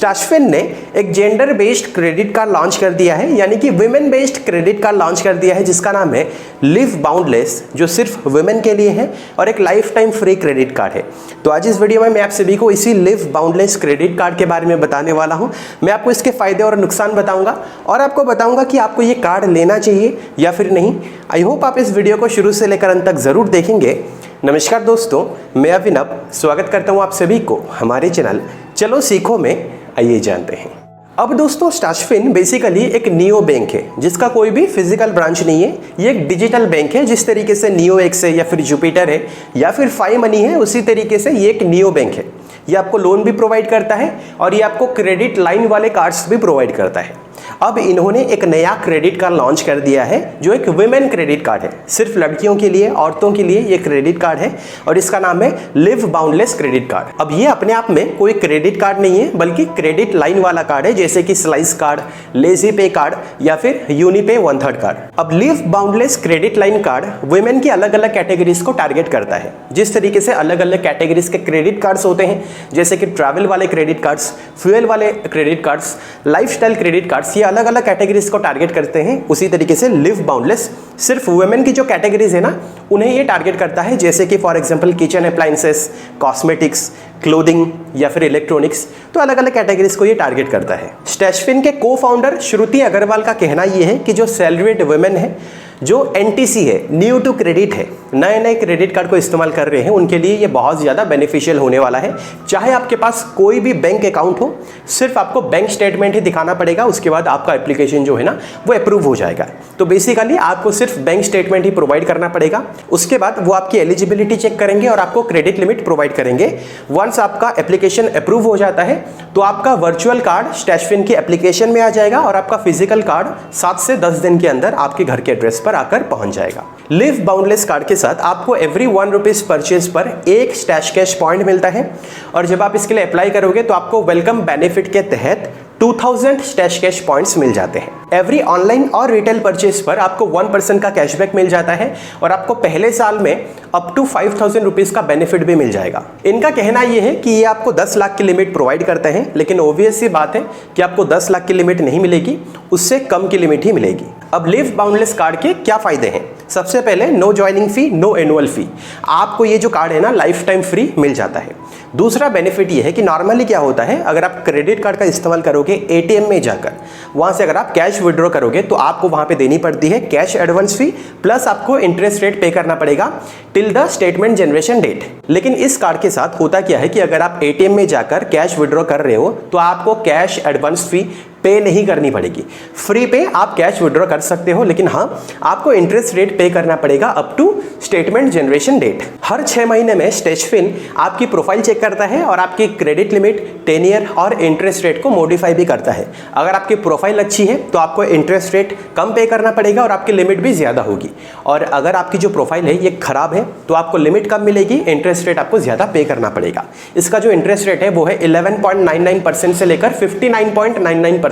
स्टैशफिन ने एक gender based credit card launch कर दिया है, यानी कि women based credit card launch कर दिया है, जिसका नाम है लिव बाउंडलेस, जो सिर्फ वुमेन के लिए है और एक life time free credit card है। तो आज इस वीडियो में मैं आप सभी को इसी लिव बाउंडलेस क्रेडिट कार्ड के बारे में बताने वाला हूं। मैं आपको इसके फायदे और नुकसान बताऊंगा और आपको बताऊंगा कि आपको ये कार्ड लेना चाहिए या फिर नहीं। आई होप आप इस वीडियो को शुरू से लेकर अंत तक जरूर देखेंगे। नमस्कार दोस्तों, मैं अभिनव स्वागत करता हूं आप सभी को हमारे चैनल चलो सीखो में। आइए जानते हैं। अब दोस्तों, स्टैशफिन बेसिकली एक नियो बैंक है जिसका कोई भी फिजिकल ब्रांच नहीं है। ये एक डिजिटल बैंक है। जिस तरीके से नियो एक्स है या फिर जुपिटर है या फिर फाई मनी है, उसी तरीके से ये एक नियो बैंक है। ये आपको लोन भी प्रोवाइड करता है और ये आपको क्रेडिट लाइन वाले कार्ड्स भी प्रोवाइड करता है। अब इन्होंने एक नया क्रेडिट कार्ड लॉन्च कर दिया है जो एक वुमेन क्रेडिट कार्ड है। सिर्फ लड़कियों के लिए, औरतों के लिए ये क्रेडिट कार्ड है और इसका नाम है लिव बाउंडलेस क्रेडिट कार्ड। अब ये अपने आप में कोई क्रेडिट कार्ड नहीं है, बल्कि क्रेडिट लाइन वाला कार्ड है, जैसे कि स्लाइस कार्ड, लेजी पे कार्ड या फिर यूनिपे 1/3 कार्ड। अब live boundless credit line card women की अलग अलग कैटेगरीज को टारगेट करता है। जिस तरीके से अलग अलग कैटेगरीज के क्रेडिट कार्ड्स होते हैं, जैसे कि ट्रैवल वाले क्रेडिट कार्ड्स, फ्यूल वाले credit cards, lifestyle credit cards, ये अलग अलग कैटेगरीज को टारगेट करते हैं। उसी तरीके से लिव बाउंडलेस सिर्फ वुमेन की जो कैटेगरीज है ना, उन्हें ये टारगेट करता है, जैसे कि for example kitchen appliances, cosmetics, clothing या फिर इलेक्ट्रॉनिक्स। तो अलग अलग कैटेगरीज को ये टारगेट करता है। स्टैशफिन के को फाउंडर श्रुति अग्रवाल का कहना यह है कि जो सैलरीड वुमेन है, जो एनटीसी है, न्यू टू क्रेडिट है, नए नए क्रेडिट कार्ड को इस्तेमाल कर रहे हैं, उनके लिए ये बहुत ज़्यादा बेनिफिशियल होने वाला है। चाहे आपके पास कोई भी बैंक अकाउंट हो, सिर्फ आपको बैंक स्टेटमेंट ही दिखाना पड़ेगा, उसके बाद आपका एप्लीकेशन जो है ना वो अप्रूव हो जाएगा। तो बेसिकली आपको सिर्फ बैंक स्टेटमेंट ही प्रोवाइड करना पड़ेगा। उसके बाद वो आपकी एलिजिबिलिटी चेक करेंगे और आपको क्रेडिट लिमिट प्रोवाइड करेंगे। वंस आपका एप्लीकेशन अप्रूव हो जाता है तो आपका वर्चुअल कार्ड स्टैशफिन की एप्लीकेशन में आ जाएगा और आपका फिजिकल कार्ड 7 से 10 दिन के अंदर आपके घर के एड्रेस पर आकर पहुंच जाएगा। लिव बाउंडलेस कार्ड के साथ आपको एवरी 1 रुपीज परचेज पर एक स्टैश कैश पॉइंट मिलता है और जब आप इसके लिए अप्लाई करोगे तो आपको वेलकम बेनिफिट के तहत 2000 स्टैश कैश पॉइंट्स मिल जाते हैं। एवरी ऑनलाइन और रिटेल परचेज पर आपको 1% का कैशबैक मिल जाता है और आपको पहले साल में अप टू 5000 रुपीज का बेनिफिट भी मिल जाएगा। इनका कहना यह है कि ये आपको 10 लाख की लिमिट प्रोवाइड करते हैं, लेकिन ऑब्वियस सी बात है कि आपको 10 लाख की लिमिट नहीं मिलेगी, उससे कम की लिमिट ही मिलेगी। अब लिव बाउंडलेस कार्ड के क्या फायदे हैं? सबसे पहले no joining fee, no annual fee. आपको ये जो कार्ड है ना लाइफ टाइम फ्री मिल जाता है। दूसरा बेनिफिट ये है कि नॉर्मली क्या होता है, अगर आप क्रेडिट कार्ड का इस्तेमाल करोगे एटीएम में जाकर, वहां से अगर आप कैश विड्रॉ करोगे तो आपको वहां पे देनी पड़ती है कैश एडवांस फी, प्लस आपको इंटरेस्ट रेट पे करना पड़ेगा till the statement generation date. लेकिन इस कार्ड के साथ होता क्या है कि अगर आप एटीएम में जाकर कैश विड्रॉ कर रहे हो तो आपको कैश एडवांस फी पे नहीं करनी पड़ेगी। फ्री पे आप कैश विड्रॉ कर सकते हो, लेकिन हाँ आपको इंटरेस्ट रेट पे करना पड़ेगा up to statement generation date. हर 6 महीने में स्टैशफिन आपकी प्रोफाइल चेक करता है और आपकी क्रेडिट लिमिट, टेनियर और इंटरेस्ट रेट को मॉडिफाई भी करता है। अगर आपकी प्रोफाइल अच्छी है तो आपको इंटरेस्ट रेट कम पे करना पड़ेगा और आपकी लिमिट भी ज्यादा होगी, और अगर आपकी जो प्रोफाइल है ये खराब है तो आपको लिमिट कम मिलेगी, इंटरेस्ट रेट आपको ज्यादा पे करना पड़ेगा। इसका जो इंटरेस्ट रेट है वो है 11.99% से लेकर 59.99%।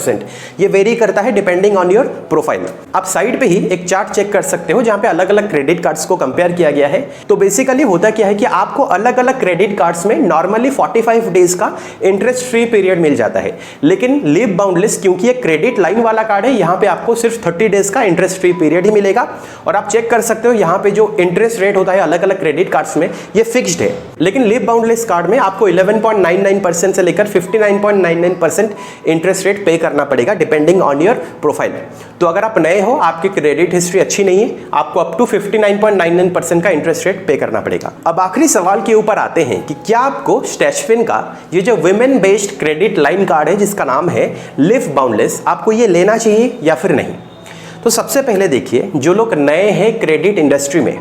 ये वेरी करता है डिपेंडिंग ऑन योर प्रोफाइल। आप साइड पे ही एक चार्ट चेक कर सकते हो जहां पे अलग अलग क्रेडिट कार्ड्स को कंपेयर किया गया है। तो बेसिकली होता क्या है कि आपको अलग अलग क्रेडिट कार्ड्स में नॉर्मली 45 डेज का इंटरेस्ट फ्री पीरियड मिल जाता है, लेकिन लिव बाउंडलेस क्योंकि ये क्रेडिट लाइन वाला कार्ड है, यहाँ पे आपको सिर्फ 30 डेज का इंटरेस्ट फ्री पीरियड ही मिलेगा। और आप चेक कर सकते हो यहाँ पे जो इंटरेस्ट रेट होता है अलग अलग क्रेडिट कार्ड्स में ये फिक्स्ड है, लेकिन लिव बाउंडलेस कार्ड में आपको 11.99% से लेकर 59.99% इंटरेस्ट रेट पे करना पड़ेगा डिपेंडिंग ऑन योर प्रोफाइल। तो अगर आप नए हो, आपकी क्रेडिट हिस्ट्री अच्छी नहीं है, आपको अप टू 59.99% का इंटरेस्ट रेट पे करना पड़ेगा। अब आखिरी सवाल के ऊपर आते हैं कि क्या आपको स्टैशफिन का ये जो women based credit line card है जिसका नाम है लिव बाउंडलेस, आपको ये लेना चाहिए या फिर नहीं। तो सबसे पहले देखिए, जो लोग नए हैं क्रेडिट इंडस्ट्री में,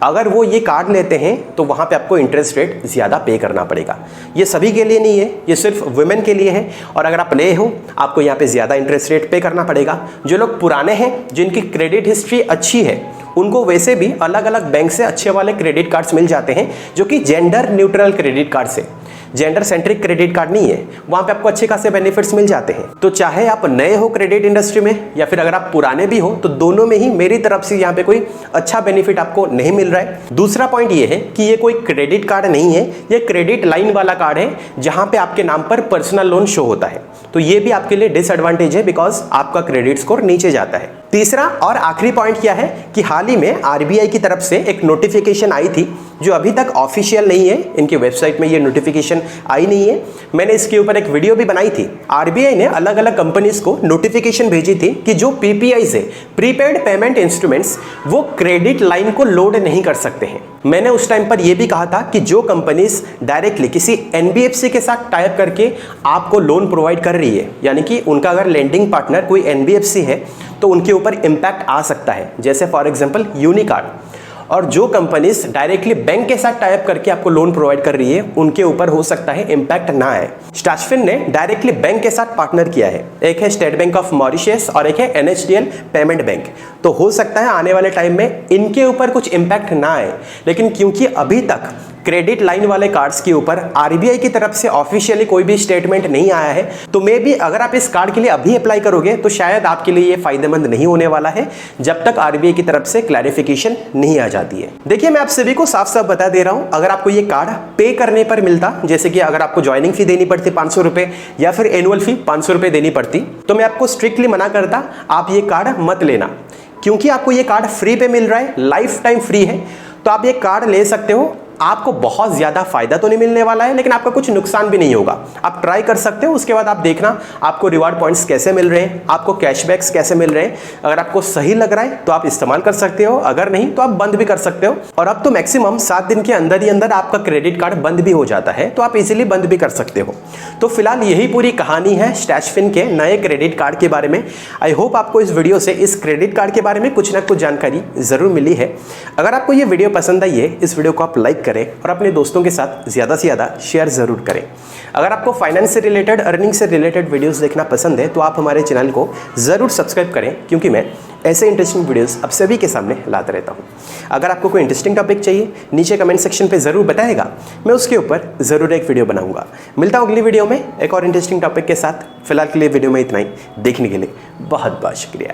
अगर वो ये कार्ड लेते हैं तो वहाँ पे आपको इंटरेस्ट रेट ज़्यादा पे करना पड़ेगा। ये सभी के लिए नहीं है, ये सिर्फ वुमेन के लिए है, और अगर आप नए हो आपको यहाँ पे ज़्यादा इंटरेस्ट रेट पे करना पड़ेगा। जो लोग पुराने हैं, जिनकी क्रेडिट हिस्ट्री अच्छी है, उनको वैसे भी अलग अलग बैंक से अच्छे वाले क्रेडिट कार्ड्स मिल जाते हैं जो कि जेंडर न्यूट्रल क्रेडिट कार्ड्स है। जेंडर सेंट्रिक क्रेडिट कार्ड नहीं है, वहां पे आपको अच्छे खासे बेनिफिट्स मिल जाते हैं। तो चाहे आप नए हो क्रेडिट इंडस्ट्री में या फिर अगर आप पुराने भी हो, तो दोनों में ही मेरी तरफ से यहाँ पे कोई अच्छा बेनिफिट आपको नहीं मिल रहा है। दूसरा पॉइंट ये है कि ये कोई क्रेडिट कार्ड नहीं है, ये क्रेडिट लाइन वाला कार्ड है जहां पे आपके नाम पर पर्सनल लोन शो होता है। तो ये भी आपके लिए डिसएडवांटेज है बिकॉज आपका क्रेडिट स्कोर नीचे जाता है। तीसरा और आखिरी पॉइंट क्या है कि हाल ही में आरबीआई की तरफ से एक नोटिफिकेशन आई थी जो अभी तक ऑफिशियल नहीं है, इनकी वेबसाइट में ये नोटिफिकेशन आई नहीं है। मैंने इसके ऊपर एक वीडियो भी बनाई थी। आरबीआई ने अलग अलग कंपनीज को नोटिफिकेशन भेजी थी कि जो पीपीआई से प्रीपेड पेमेंट इंस्ट्रूमेंट्स वो क्रेडिट लाइन को लोड नहीं कर सकते हैं। मैंने उस टाइम पर यह भी कहा था कि जो कंपनीज डायरेक्टली किसी एनबीएफसी के साथ टाइप करके आपको लोन प्रोवाइड कर रही है, यानी कि उनका अगर लेंडिंग पार्टनर कोई एनबीएफसी है तो उनके ऊपर इम्पैक्ट आ सकता है, जैसे फॉर एग्जांपल यूनिकार्ड। और जो कंपनीज डायरेक्टली बैंक के साथ टाइप करके आपको लोन प्रोवाइड कर रही है उनके ऊपर हो सकता है इम्पैक्ट ना आए। स्टैशफिन ने डायरेक्टली बैंक के साथ पार्टनर किया है, एक है स्टेट बैंक ऑफ मॉरिशस और एक है एनएचडीएल पेमेंट बैंक। तो हो सकता है आने वाले टाइम में इनके ऊपर कुछ इम्पैक्ट ना आए, लेकिन क्योंकि अभी तक क्रेडिट लाइन वाले कार्ड्स के ऊपर आरबीआई की तरफ से ऑफिशियली कोई भी स्टेटमेंट नहीं आया है, तो मे बी अगर आप इस कार्ड के लिए अभी अप्लाई करोगे तो शायद आपके लिए ये फायदेमंद नहीं होने वाला है जब तक आरबीआई की तरफ से क्लैरिफिकेशन नहीं आ जाती है। देखिए, मैं आप सभी को साफ साफ बता दे रहा हूं, अगर आपको ये कार्ड पे करने पर मिलता, जैसे कि अगर आपको ज्वाइनिंग फी देनी पड़ती 500 रुपए या फिर एनुअल फी 500 रुपए देनी पड़ती, तो मैं आपको स्ट्रिक्टली मना करता आप ये कार्ड मत लेना। क्योंकि आपको ये कार्ड फ्री पे मिल रहा है, लाइफ टाइम फ्री है, तो आप ये कार्ड ले सकते हो। आपको बहुत ज़्यादा फायदा तो नहीं मिलने वाला है, लेकिन आपका कुछ नुकसान भी नहीं होगा। आप ट्राई कर सकते हो, उसके बाद आप देखना आपको रिवार्ड पॉइंट्स कैसे मिल रहे हैं, आपको कैशबैक्स कैसे मिल रहे हैं। अगर आपको सही लग रहा है तो आप इस्तेमाल कर सकते हो, अगर नहीं तो आप बंद भी कर सकते हो। और अब तो मैक्सिमम 7 दिन के अंदर ही अंदर आपका क्रेडिट कार्ड बंद भी हो जाता है, तो आप इजीली बंद भी कर सकते हो। तो फिलहाल यही पूरी कहानी है स्टैशफिन के नए क्रेडिट कार्ड के बारे में। आई होप आपको इस वीडियो से इस क्रेडिट कार्ड के बारे में कुछ ना कुछ जानकारी जरूर मिली है। अगर आपको ये वीडियो पसंद आई है, इस वीडियो को आप लाइक करें और अपने दोस्तों के साथ ज़्यादा से ज़्यादा शेयर ज़रूर करें। अगर आपको फाइनेंस से रिलेटेड, अर्निंग से रिलेटेड वीडियोस देखना पसंद है तो आप हमारे चैनल को ज़रूर सब्सक्राइब करें, क्योंकि मैं ऐसे इंटरेस्टिंग वीडियोस अब सभी के सामने लाता रहता हूं। अगर आपको कोई इंटरेस्टिंग टॉपिक चाहिए, नीचे कमेंट सेक्शन पे ज़रूर बताएगा, मैं उसके ऊपर ज़रूर एक वीडियो बनाऊंगा। मिलता हूं अगली वीडियो में एक और इंटरेस्टिंग टॉपिक के साथ। फिलहाल के लिए वीडियो में इतना ही। देखने के लिए बहुत बहुत शुक्रिया।